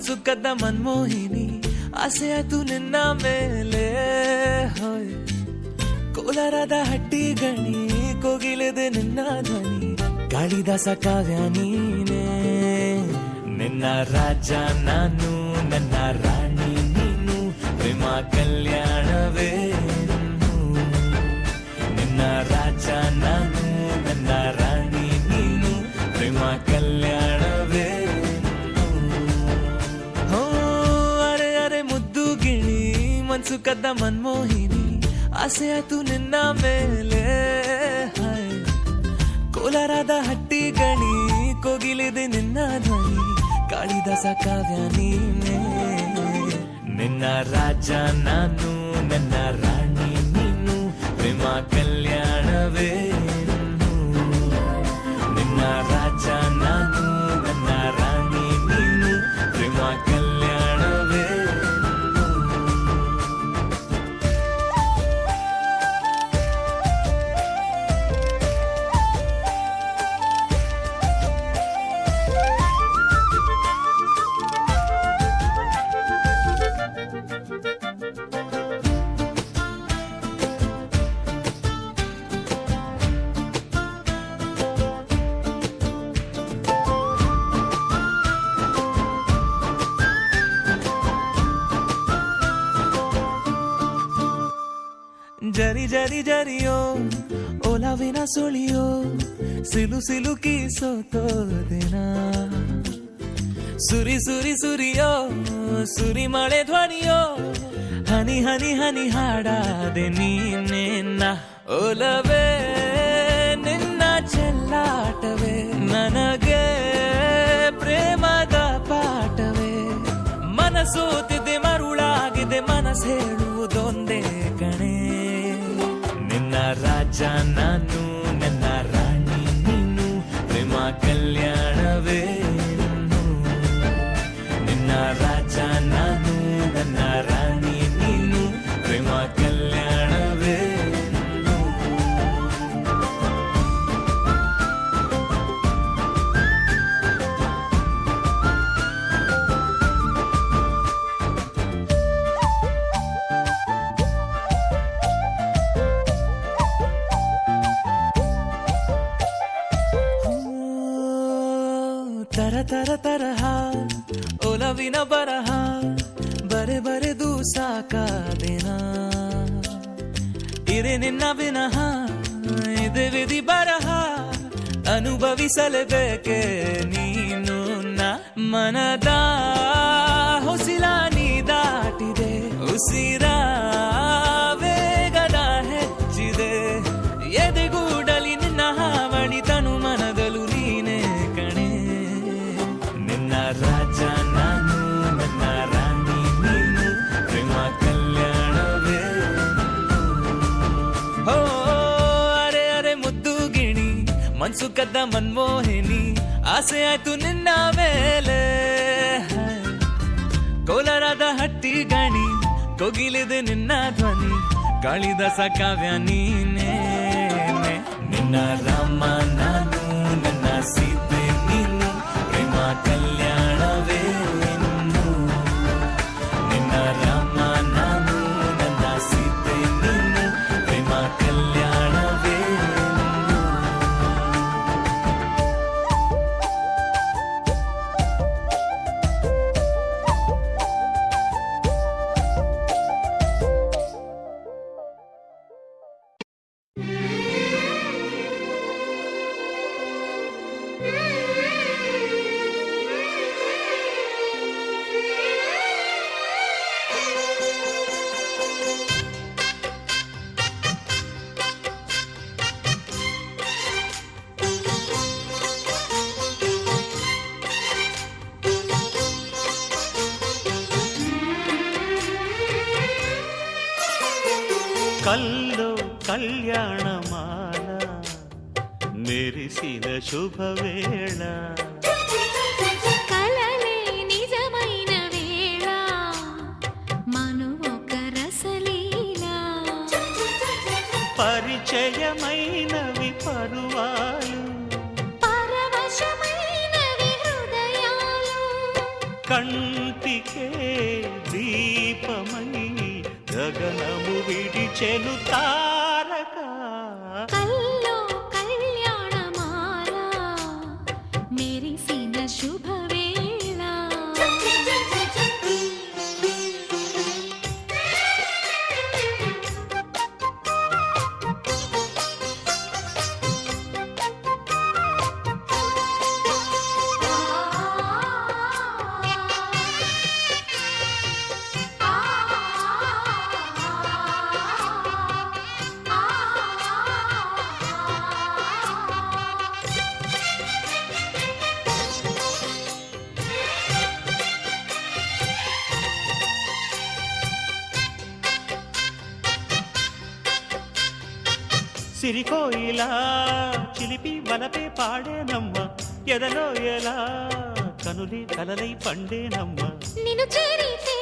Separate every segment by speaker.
Speaker 1: ಮನ್ಸು ಕದ್ದ ಮನ್ಮೋಹಿನಿ ಆಸೆ ಆಯ್ತು ನಿನ್ನ ಮೇಲೆ ಹೋಯ್ ಕೋಲಾರದ ಹಟ್ಟಿ ಗಣಿ ಕೋಗಿಲೆದೆ ನಿನ್ನ ಧ್ವನಿ ಕಾಳಿದಾಸ ಕಾವ್ಯ ನೀನೇ ನಿನ್ನ ರಾಜ ನಾನು ನನ್ನ ರಾಣಿ ನೀನು ಪ್ರೇಮ ಕಲ್ಯಾಣವೇ ನಿನ್ನ ರಾಜ ನಾನು ನನ್ನ ರಾಣಿ ನೀನು ಪ್ರೇಮ ಕಲ್ಯಾಣವೇ ಹೋ ಅರೆ ಅರೆ ಮುದ್ದು ಗಿಣಿ ಮನ್ಸು ಕದ್ದ ಮನ್ಮೋಹಿನಿ ಆಸೆ ಆಯ್ತು ನಿನ್ನ ಮೇಲೆ ಕೋಲಾರದ ಹಟ್ಟಿ ಗಣಿ ಕೋಗಿಲಿದೆ ನಿನ್ನ ಧ್ವನಿ ಕಾಳಿದಾಸ ಕಾವ್ಯ ನೀನೇ ನಿನ್ನ ರಾಜ ನಾನು ನನ್ನ ರಾಣಿ ನೀನು ಪ್ರೇಮ ಕಲ್ಯಾಣವೇ ನಿನ್ನ ರಾಜ ನಾನು ನನ್ನ ರಾಣಿ ನೀನು ಪ್ರೇಮ ಕಲ್ಯಾಣವೇ ಜರಿ ಜರಿ ಜರಿಯೋ ಓಲಾವಿನ ಸುಳಿಯೋ ಸಿಲು ಸಿಲುಕಿ ಸೋತೋದೆನ ಸುರಿ ಸುರಿ ಸುರಿಯೋ ಸುರಿ ಮಳೆ ಧ್ವನಿಯೋ ಹನಿ ಹನಿ ಹನಿ ಹಾಡಾದೆ ನೀನೇನ ಓಲವೇ ನಿನ್ನ ಚೆಲ್ಲಾಟವೇ ನನಗೆ ಪ್ರೇಮದ ಪಾಠವೇ ಮನಸೋತಿದೆ ಮರುಳಾಗಿದೆ ಮನಸ್ಸು ಹೇಳುವುದೊಂದೇ ಕಣೆ ನಿನ್ನ ರಾಜ ನಾನು ನನ್ನ ರಾಣಿ ನೀನು ಪ್ರೇಮ ಕಲ್ಯಾಣವೇ ನಿನ್ನ ರಾಜ ನಾನು ನನ್ನ ರಾಣಿ ನೀನು ಪ್ರೇಮ ಕಲ್ಯಾಣವೇ ತರ ತರ ತರಹ ಒಲವಿನ ಬರಹ ಬರೆ ಬರೆದು ಸಾಕಾದೇನ ಇರೆ ನಿನ್ನ ವಿನಃ ಇದೆ ವಿಧಿ ಬರಹ ಅನುಭವಿಸಲೇಬೇಕೆ ನೀನು ಮನದ ಹೊಸಿಲ ನೀ ದಾಟಿದೆ ಉಸಿರ ವೇಗದ ಹೆಚ್ಚಿದೆ ಎದೆಗೂಡಲಿ ನಿನ್ನ ಹಾವಳಿ ತನು ಮನದಲು ನೀನೇ ಕಣೆ ನಿನ್ನ ರಾಜ ನಾನು ನನ್ನ ರಾಣಿ ನೀನು ಪ್ರೇಮ ಕಲ್ಯಾಣವೇ ಹೋ ಅರೆ ಅರೆ ಮುದ್ದು ಗಿಣಿ ಮನ್ಸು ಕದ್ದ ಮನ್ಮೋಹಿನಿ ಆಸೆ ಆಯ್ತು ನಿನ್ನ ಮೇಲೆ ಕೋಲಾರದ ಹಟ್ಟಿ ಗಣಿ ಕೋಗಿಲಿದೆ ನಿನ್ನ ಧ್ವನಿ ಕಾಳಿದಾಸ ಕಾವ್ಯ ನೀನೇ ನಿನ್ನ ರಾಮ ನಾನು ನನ್ನ ಸೀತೆ ನೀನು ಪ್ರೇಮ ಕಲ್ಯಾಣವೇ ನಿನ್ನ ರಾಮ ನಾನು ನನ್ನ ಸೀತೆ ನೀನು ಪ್ರೇಮ ಕಲ್ಯಾಣವೇ
Speaker 2: ಕಲ್ಲು ಕಲ್ಯಾಣ ಮಾಲ ಮೆರಿಸಿದ ಶುಭ ವೇಳ
Speaker 3: కలలే నిజమైన వేళ మనువొక రసలీలా
Speaker 2: పరిచయమైనవి పరువాలు
Speaker 3: పరవశమైనవి హృదయాలు
Speaker 2: కంటికే దీపమై గగనము విడిచెను తారక
Speaker 3: కల్లో కళ్యాణమాల మెరిసిన శుభవేళ
Speaker 2: సిరికోయిలా చిలిపి వలపే పాడేనమ్మ ఎదలో ఎలా కనులి కలలై పండేనమ్మ
Speaker 3: నిన్ను చేరితే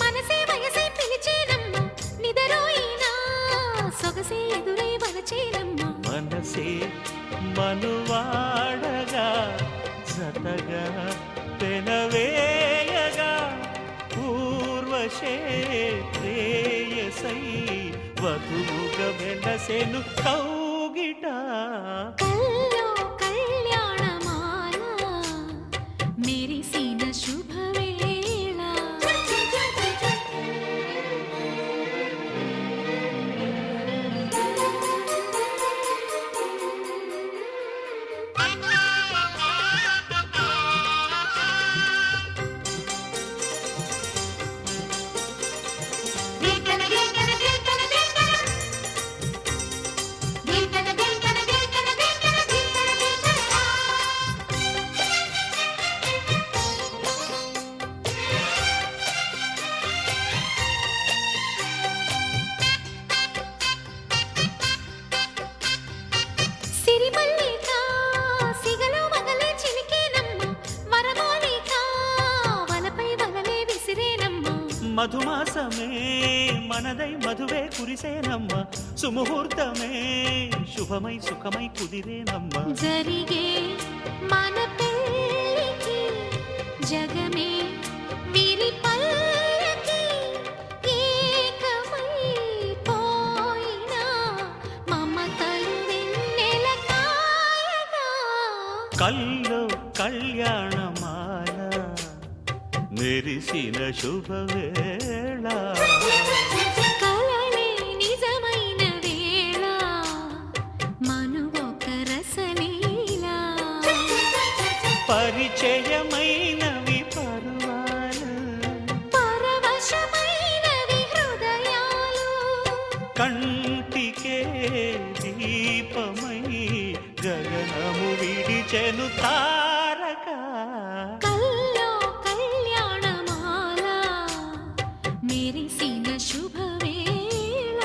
Speaker 3: మనసే వయసే పిలిచేనమ్మ నిదరోయినా సొగసే ఎదురై వలచేనమ్మ
Speaker 2: మనసే మనువాడగా జతగా పెనవేయగా పూర్వశే ప్రేయసై వధువుగా వెలసెను కౌగిట
Speaker 3: కల్లో కళ్యాణమాల మెరిసిన శుభవేళ సిరిమల్లిక సిగలో మగలే చిలికేనమ్మ వరమోలిక వలపై వలలే విసిరేనమ్మ
Speaker 2: మధుమాసమే మనదై మధువే కురిసేనమ్మ సుముహూర్తమే శుభమై సుఖమై కుదిరేనమ్మ
Speaker 3: జరిగే మన పెళ్ళికి జగమే వీరి పల్లకి ఏకమై పోయినా మమతలు వెన్నెల కాయగా
Speaker 2: కల్లో కళ్యాణమాల మెరిసిన శుభవేళ
Speaker 3: కలలే నిజమైన వేళ మనువొక రసలీలా
Speaker 2: పరిచయమైనవి పర్వాలు
Speaker 3: పరవశమైనవి హృదయాలు
Speaker 2: కంటికే దీపమై గగనము విడిచెను తారక
Speaker 3: కల్లో కళ్యాణమాల మెరిసిన శుభవేళ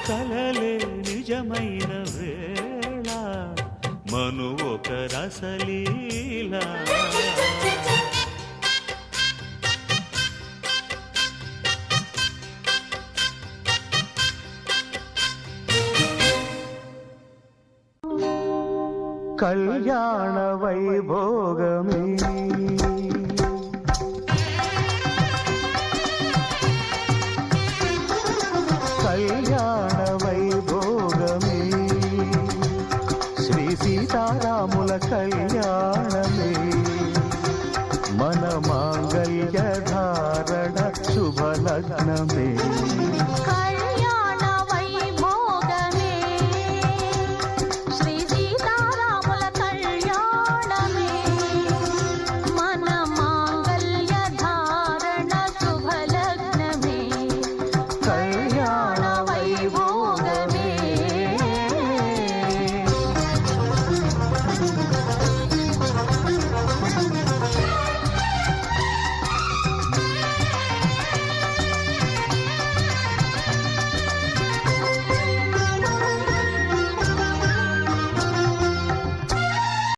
Speaker 2: కలలే నిజమైన వేళ మను ఒక రసలీల కళ్యాణ వైభోగమే కళ్యాణ వైభోగమే శ్రీ సీతారాముల కళ్యాణమే మన మాంగళ్య ధారణ శుభలగ్నమే